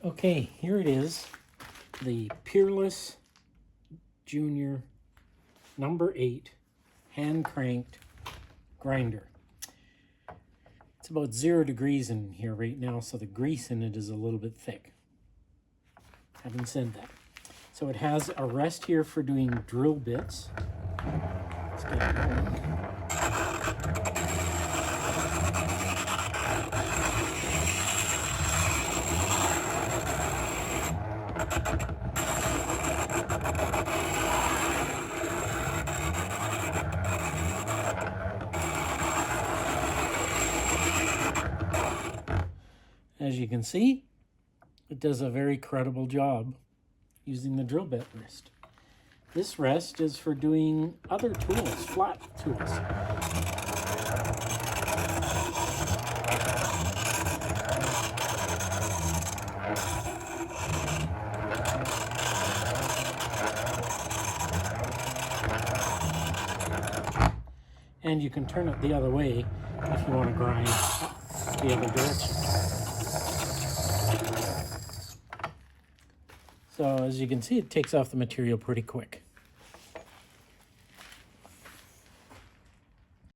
Okay, here it is, the Peerless Junior number 8 hand cranked grinder. It's about 0 degrees in here right now, so the grease in it is a little bit thick. Having said that, so it has a rest here for doing drill bits. Let's get it going. As you can see, it does a very credible job using the drill bit rest. This rest is for doing other tools, flat tools. And you can turn it the other way if you want to grind the other direction. So as you can see, it takes off the material pretty quick.